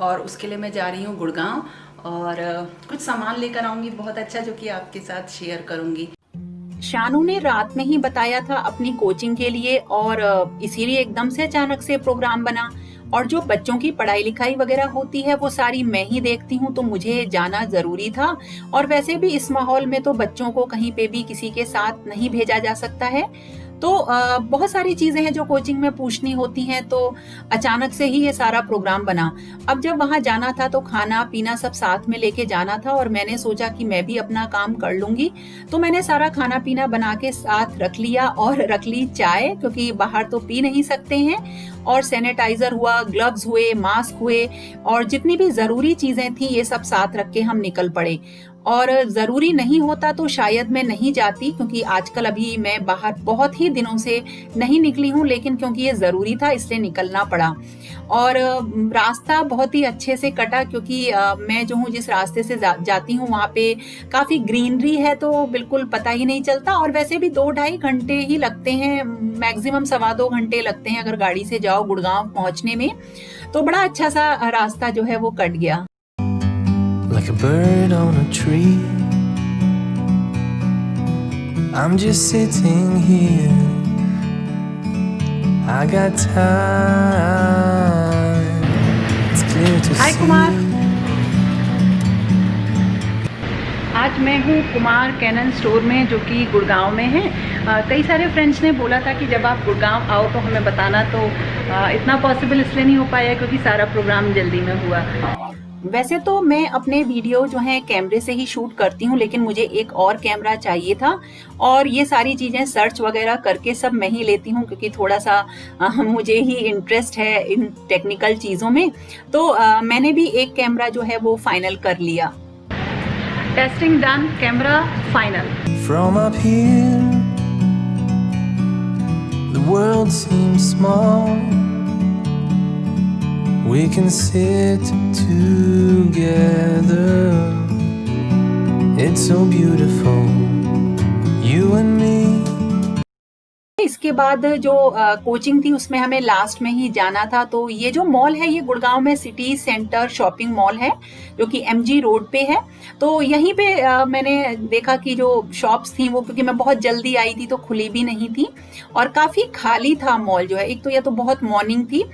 और उसके लिए मैं जा रही हूँ गुड़गांव और कुछ सामान लेकर आऊँगी बहुत अच्छा, जो कि आपके साथ शेयर करूँगी। शानू ने रात में ही बताया था अपनी कोचिंग के लिए और इसीलिए एकदम से अचानक से प्रोग्राम बना। और जो बच्चों की पढ़ाई लिखाई वगैरह होती है वो सारी मैं ही देखती हूँ, तो मुझे जाना जरूरी था। और वैसे भी इस माहौल में तो बच्चों को कहीं पे भी किसी के साथ नहीं भेजा जा सकता है। तो बहुत सारी चीजें हैं जो कोचिंग में पूछनी होती हैं, तो अचानक से ही ये सारा प्रोग्राम बना। अब जब वहां जाना था तो खाना पीना सब साथ में लेके जाना था और मैंने सोचा कि मैं भी अपना काम कर लूंगी, तो मैंने सारा खाना पीना बना के साथ रख लिया और रख ली चाय, क्योंकि बाहर तो पी नहीं सकते हैं। और सैनिटाइजर हुआ, ग्लव्स हुए, मास्क हुए और जितनी भी जरूरी चीजें थी ये सब साथ रख के हम निकल पड़े। और जरूरी नहीं होता तो शायद मैं नहीं जाती, क्योंकि आजकल अभी मैं बाहर बहुत ही दिनों से नहीं निकली हूँ, लेकिन क्योंकि ये जरूरी था इसलिए निकलना पड़ा। और रास्ता बहुत ही अच्छे से कटा, क्योंकि मैं जो हूँ जिस रास्ते से जाती हूँ वहाँ पे काफी ग्रीनरी है, तो बिल्कुल पता ही नहीं चलता। और वैसे भी 2-2.5 घंटे ही लगते हैं, मैक्सिमम 2.25 घंटे लगते हैं अगर गाड़ी से जाओ गुड़गांव पहुंचने में। तो बड़ा अच्छा सा रास्ता जो है वो कट गया। Like a bird on a tree, I'm just sitting here. I got time. It's clear to hi see. Kumar, आज मैं हूँ कुमार कैनन स्टोर में जो कि गुड़गांव में है। कई सारे फ्रेंड्स ने बोला था कि जब आप गुड़गांव आओ तो हमें बताना, तो इतना पॉसिबल इसलिए नहीं हो पाया क्योंकि सारा प्रोग्राम जल्दी में हुआ। वैसे तो मैं अपने वीडियो जो है कैमरे से ही शूट करती हूँ, लेकिन मुझे एक और कैमरा चाहिए था और ये सारी चीजें सर्च वगैरह करके सब मैं ही लेती हूँ, क्योंकि थोड़ा सा मुझे ही इंटरेस्ट है इन टेक्निकल चीजों में। तो मैंने भी एक कैमरा जो है वो फाइनल कर लिया। Testing done, camera final. From up here, the world seems small. We can sit together. It's so beautiful, you and me. इसके बाद जो कोचिंग थी उसमें हमें लास्ट में ही जाना था। तो ये जो मॉल है ये गुड़गांव में सिटी सेंटर शॉपिंग मॉल है, जो कि एमजी रोड पे है। तो यहीं पे मैंने देखा कि जो शॉप्स थी वो, क्योंकि मैं बहुत जल्दी आई थी तो खुली भी नहीं थी और काफी खाली था मॉल जो है। एक तो ये तो बहुत मॉर्निंग थी,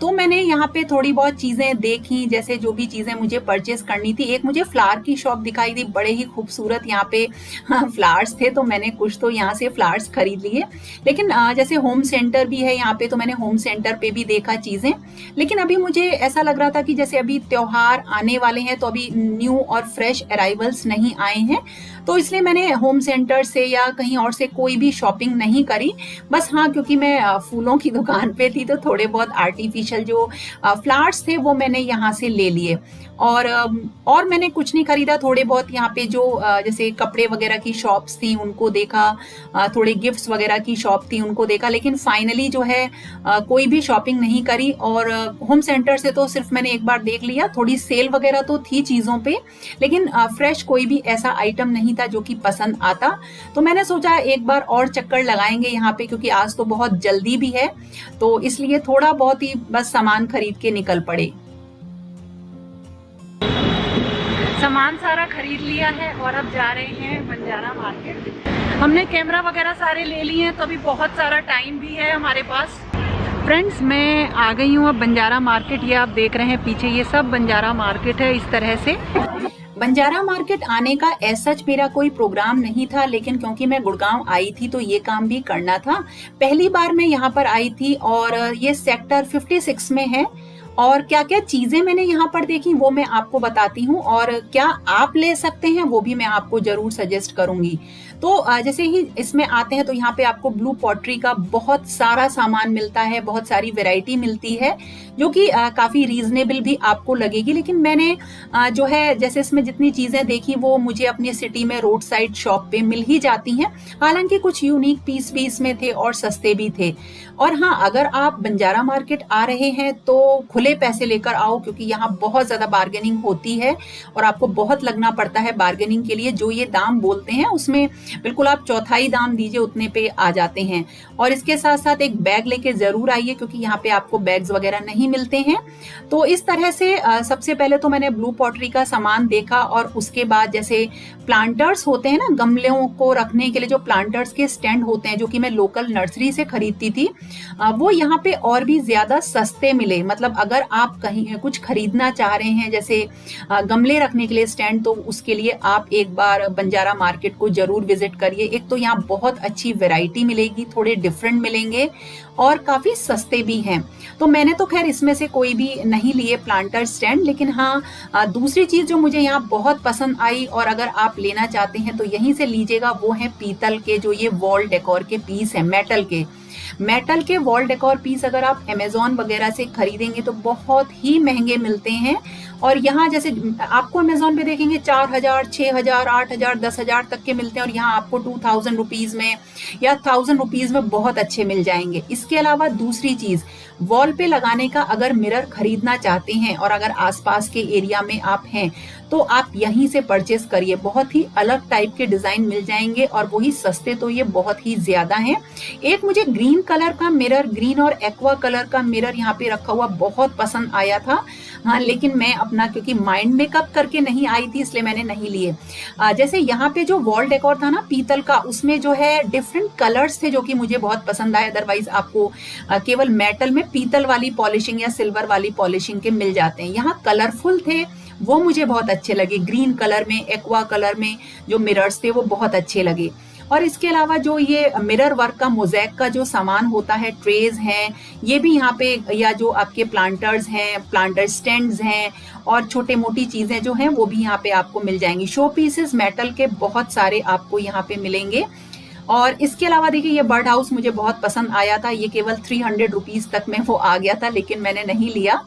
तो मैंने यहाँ पे थोड़ी बहुत चीजें देखी, जैसे जो भी चीजें मुझे परचेस करनी थी। एक मुझे फ्लावर की शॉप दिखाई दी, बड़े ही खूबसूरत यहाँ पे फ्लावर्स थे, तो मैंने कुछ तो यहाँ से फ्लावर्स खरीद लिए। लेकिन जैसे होम सेंटर भी है यहाँ पे, तो मैंने होम सेंटर पे भी देखा चीजें। लेकिन अभी मुझे ऐसा लग रहा था कि जैसे अभी त्योहार आने वाले हैं तो अभी न्यू और फ्रेश अराइवल्स नहीं आए हैं, तो इसलिए मैंने होम सेंटर से या कहीं और से कोई भी शॉपिंग नहीं करी। बस हाँ, क्योंकि मैं फूलों की दुकान पे थी तो थोड़े बहुत आर्टिफिशियल जो फ्लावर्स थे वो मैंने यहाँ से ले लिए। और मैंने कुछ नहीं खरीदा। थोड़े बहुत यहाँ पे जो जैसे कपड़े वगैरह की शॉप्स थी उनको देखा, थोड़े गिफ्ट्स वगैरह की शॉप थी उनको देखा, लेकिन फाइनली जो है कोई भी शॉपिंग नहीं करी। और होम सेंटर से तो सिर्फ मैंने एक बार देख लिया, थोड़ी सेल वगैरह तो थी चीजों पे, लेकिन फ्रेश कोई भी ऐसा आइटम नहीं था जो कि पसंद आता। तो मैंने सोचा एक बार और चक्कर लगाएंगे यहाँ पे, क्योंकि आज तो बहुत जल्दी भी है, तो इसलिए थोड़ा बहुत ही बस सामान खरीद के निकल पड़े। सामान सारा खरीद लिया है और अब जा रहे हैं बंजारा मार्केट। हमने कैमरा वगैरह सारे ले लिए हैं, तो अभी बहुत सारा टाइम भी है हमारे पास। फ्रेंड्स, मैं आ गई हूँ अब बंजारा मार्केट। ये आप देख रहे हैं पीछे, ये सब बंजारा मार्केट है इस तरह से। बंजारा मार्केट आने का ऐसा सच मेरा कोई प्रोग्राम नहीं था, लेकिन क्योंकि मैं गुड़गांव आई थी तो ये काम भी करना था। पहली बार मैं यहाँ पर आई थी और ये सेक्टर 56 में है। और क्या क्या चीजें मैंने यहाँ पर देखी वो मैं आपको बताती हूँ, और क्या आप ले सकते हैं वो भी मैं आपको जरूर सजेस्ट करूंगी। तो जैसे ही इसमें आते हैं तो यहाँ पे आपको ब्लू पॉटरी का बहुत सारा सामान मिलता है, बहुत सारी वैरायटी मिलती है, जो कि काफी रीजनेबल भी आपको लगेगी। लेकिन मैंने जो है जैसे इसमें जितनी चीजें देखी वो मुझे अपनी सिटी में रोड साइड शॉप पे मिल ही जाती हैं। हालांकि कुछ यूनिक पीस भी इसमें थे और सस्ते भी थे। और हाँ, अगर आप बंजारा मार्केट आ रहे हैं तो खुले पैसे लेकर आओ, क्योंकि यहाँ बहुत ज्यादा बार्गेनिंग होती है और आपको बहुत लगना पड़ता है बार्गेनिंग के लिए। जो ये दाम बोलते हैं उसमें बिल्कुल आप चौथाई दाम दीजिए उतने पे आ जाते हैं। और इसके साथ साथ एक बैग लेके ज़रूर आइए, क्योंकि यहाँ पे आपको बैग्स वगैरह नहीं मिलते हैं। तो इस तरह से सबसे पहले तो मैंने ब्लू पॉटरी का सामान देखा, और उसके बाद जैसे प्लांटर्स होते हैं ना, गमलों को रखने के लिए जो प्लांटर्स के स्टैंड होते हैं, जो कि मैं लोकल नर्सरी से खरीदती थी, वो यहाँ पे और भी ज़्यादा सस्ते मिले। मतलब अगर आप कहीं कुछ खरीदना चाह रहे हैं, जैसे गमले रखने के लिए स्टैंड, तो उसके लिए आप एक बार बंजारा मार्केट को जरूर विजिट करिए। एक तो यहाँ बहुत अच्छी वैरायटी मिलेगी, थोड़े डिफरेंट मिलेंगे और काफ़ी सस्ते भी हैं। तो मैंने तो खैर इसमें से कोई भी नहीं लिए प्लांटर स्टैंड, लेकिन हाँ दूसरी चीज़ जो मुझे यहाँ बहुत पसंद आई, और अगर आप लेना चाहते हैं तो यहीं से लीजिएगा, वो है पीतल के जो ये वॉल डेकोर के पीस हैं, मेटल के वॉल डेकोर पीस अगर आप अमेजोन वगैरह से खरीदेंगे तो बहुत ही महंगे मिलते हैं। और यहाँ जैसे आपको अमेजोन पे देखेंगे 4,000, 6,000, 8,000, 10,000 तक के मिलते हैं, और यहाँ आपको 2,000 रुपीज़ में या 1,000 रुपीज़ में बहुत अच्छे मिल जाएंगे। इसके अलावा दूसरी चीज़, वॉल पे लगाने का अगर मिरर खरीदना चाहते हैं और अगर आसपास के एरिया में आप हैं, तो आप यहीं से परचेस करिए। बहुत ही अलग टाइप के डिज़ाइन मिल जाएंगे, और वही सस्ते तो ये बहुत ही ज़्यादा हैं। एक मुझे ग्रीन कलर का मिरर, ग्रीन और एक्वा कलर का मिरर यहाँ पे रखा हुआ बहुत पसंद आया था, हाँ, लेकिन मैं अपना क्योंकि माइंड मेकअप करके नहीं आई थी, इसलिए मैंने नहीं लिए। जैसे यहाँ पे जो वॉल डेकोर था ना पीतल का, उसमें जो है डिफरेंट कलर्स थे जो कि मुझे बहुत पसंद आए। अदरवाइज आपको केवल मेटल में पीतल वाली पॉलिशिंग या सिल्वर वाली पॉलिशिंग के मिल जाते हैं। यहाँ कलरफुल थे, वो मुझे बहुत अच्छे लगे। ग्रीन कलर में, एक्वा कलर में जो मिरर्स थे वो बहुत अच्छे लगे। और इसके अलावा जो ये मिरर वर्क का मोज़ेक का जो सामान होता है, ट्रेज हैं, ये भी यहाँ पे, या जो आपके प्लांटर्स हैं, प्लांटर स्टैंड्स हैं, और छोटे मोटी चीज़ें जो हैं वो भी यहाँ पे आपको मिल जाएंगी। शो पीसेस मेटल के बहुत सारे आपको यहाँ पे मिलेंगे। और इसके अलावा देखिए ये बर्ड हाउस मुझे बहुत पसंद आया था, ये केवल 300 रुपीज़ तक में वो आ गया था, लेकिन मैंने नहीं लिया।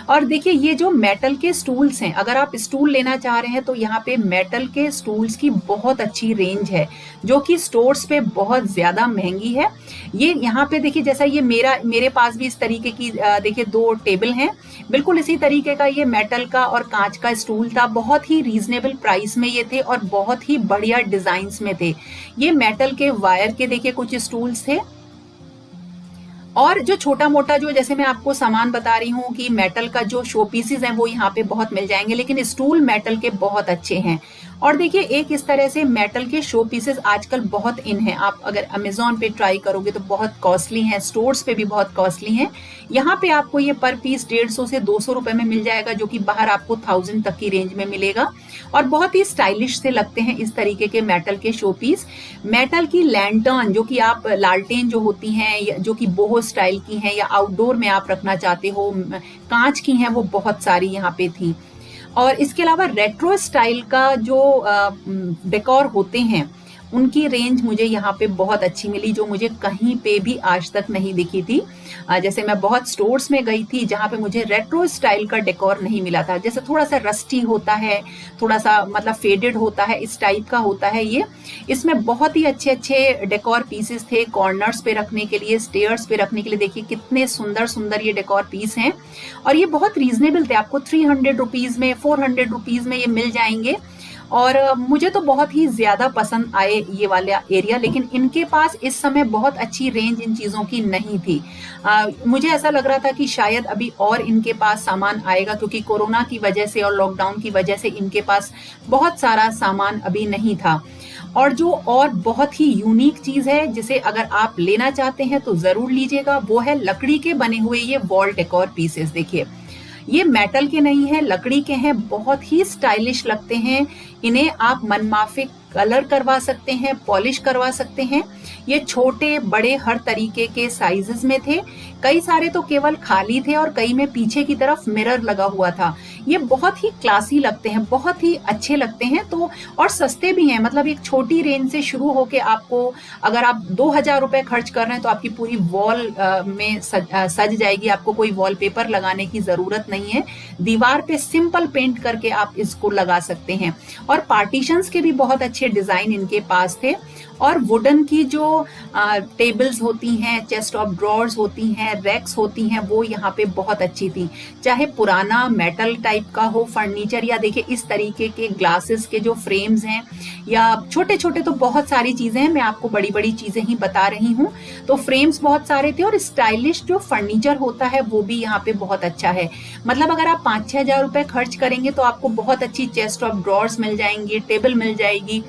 और देखिए ये जो मेटल के स्टूल्स हैं, अगर आप स्टूल लेना चाह रहे हैं तो यहाँ पे मेटल के स्टूल्स की बहुत अच्छी रेंज है, जो कि स्टोर्स पे बहुत ज़्यादा महंगी है। ये यहाँ पे देखिए, जैसा ये मेरे पास भी इस तरीके की देखिए 2 टेबल हैं, बिल्कुल इसी तरीके का ये मेटल का और कांच का स्टूल था। बहुत ही रीजनेबल प्राइस में ये थे और बहुत ही बढ़िया डिजाइन्स में थे। ये मेटल के वायर के देखिए कुछ स्टूल्स थे, और जो छोटा मोटा जो जैसे मैं आपको सामान बता रही हूँ कि मेटल का जो शो पीसेस हैं वो यहाँ पे बहुत मिल जाएंगे, लेकिन स्टूल मेटल के बहुत अच्छे हैं। और देखिए एक इस तरह से मेटल के शो पीसेस आजकल बहुत इन हैं। आप अगर अमेजोन पे ट्राई करोगे तो बहुत कॉस्टली हैं, स्टोर्स पे भी बहुत कॉस्टली हैं। यहाँ पे आपको ये पर पीस 150 से 200 रुपए में मिल जाएगा, जो कि बाहर आपको 1000 तक की रेंज में मिलेगा। और बहुत ही स्टाइलिश से लगते हैं इस तरीके के मेटल के शो पीस। मेटल की लैंटर्न, जो कि आप लालटेन जो होती हैं, जो कि बोहो स्टाइल की हैं या आउटडोर में आप रखना चाहते हो, कांच की हैं, वो बहुत सारी यहाँ पे थी। और इसके अलावा रेट्रो स्टाइल का जो डेकोर होते हैं, उनकी रेंज मुझे यहाँ पे बहुत अच्छी मिली, जो मुझे कहीं पे भी आज तक नहीं दिखी थी। जैसे मैं बहुत स्टोर्स में गई थी जहाँ पे मुझे रेट्रो स्टाइल का डेकोर नहीं मिला था। जैसे थोड़ा सा रस्टी होता है, थोड़ा सा मतलब फेडेड होता है, इस टाइप का होता है ये। इसमें बहुत ही अच्छे अच्छे डेकोर पीसेस थे, कॉर्नर्स पे रखने के लिए, स्टेयर्स पे रखने के लिए। देखिए कितने सुंदर सुंदर ये डेकोर पीस हैं, और ये बहुत रीजनेबल थे। आपको 300 रुपीज़ में, 400 रुपीज़ में ये मिल जाएंगे। और मुझे तो बहुत ही ज़्यादा पसंद आए ये वाला एरिया, लेकिन इनके पास इस समय बहुत अच्छी रेंज इन चीज़ों की नहीं थी। मुझे ऐसा लग रहा था कि शायद अभी और इनके पास सामान आएगा, क्योंकि कोरोना की वजह से और लॉकडाउन की वजह से इनके पास बहुत सारा सामान अभी नहीं था। और जो और बहुत ही यूनिक चीज़ है, जिसे अगर आप लेना चाहते हैं तो ज़रूर लीजिएगा, वो है लकड़ी के बने हुए ये वॉल डेकोर पीसेस। देखिए ये मेटल के नहीं है, लकड़ी के हैं, बहुत ही स्टाइलिश लगते हैं। इन्हें आप मनमाफिक कलर करवा सकते हैं, पॉलिश करवा सकते हैं। ये छोटे बड़े हर तरीके के साइजेस में थे। कई सारे तो केवल खाली थे और कई में पीछे की तरफ मिरर लगा हुआ था। ये बहुत ही क्लासी लगते हैं, बहुत ही अच्छे लगते हैं। तो और सस्ते भी हैं, मतलब एक छोटी रेंज से शुरू होके आपको, अगर आप 2000 रुपए खर्च कर रहे हैं तो आपकी पूरी वॉल में सज जाएगी। आपको कोई वॉलपेपर लगाने की जरूरत नहीं है, दीवार पे सिंपल पेंट करके आप इसको लगा सकते हैं। और पार्टीशंस के भी बहुत अच्छे डिजाइन इनके पास थे। और वुडन की जो टेबल्स होती हैं, चेस्ट ऑफ ड्रॉर्स होती हैं, रैक्स होती हैं, वो यहाँ पे बहुत अच्छी थी। चाहे पुराना मेटल टाइप का हो फर्नीचर, या देखिए इस तरीके के ग्लासेस के जो फ्रेम्स हैं, या छोटे छोटे तो बहुत सारी चीजें हैं, मैं आपको बड़ी बड़ी चीजें ही बता रही हूँ। तो फ्रेम्स बहुत सारे थे, और स्टाइलिश जो फर्नीचर होता है वो भी यहाँ पे बहुत अच्छा है। मतलब अगर आप 5-6 हजार रुपए खर्च करेंगे तो आपको बहुत अच्छी चेस्ट ऑफ ड्रॉर्स मिल जाएंगी, टेबल मिल जाएगी,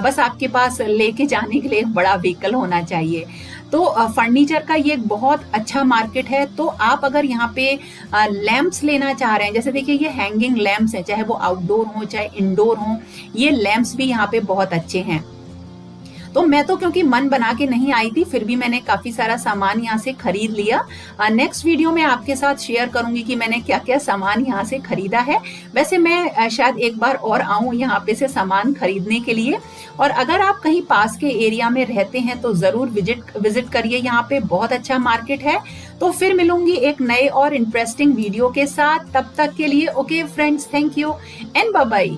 बस आपके पास लेके जाने के लिए एक बड़ा व्हीकल होना चाहिए। तो फर्नीचर का ये एक बहुत अच्छा मार्केट है। तो आप अगर यहाँ पे लैंप्स लेना चाह रहे हैं, जैसे देखिए ये हैंगिंग लैंप्स हैं, चाहे वो आउटडोर हो चाहे इंडोर हो, ये लैंप्स भी यहाँ पे बहुत अच्छे हैं। तो मैं तो क्योंकि मन बना के नहीं आई थी, फिर भी मैंने काफी सारा सामान यहाँ से खरीद लिया। नेक्स्ट वीडियो में आपके साथ शेयर करूंगी कि मैंने क्या क्या सामान यहाँ से खरीदा है। वैसे मैं शायद एक बार और आऊं यहाँ पे से सामान खरीदने के लिए। और अगर आप कहीं पास के एरिया में रहते हैं तो जरूर विजिट करिए, यहाँ पे बहुत अच्छा मार्केट है। तो फिर मिलूंगी एक नए और इंटरेस्टिंग वीडियो के साथ। तब तक के लिए okay friends, thank you and bye bye.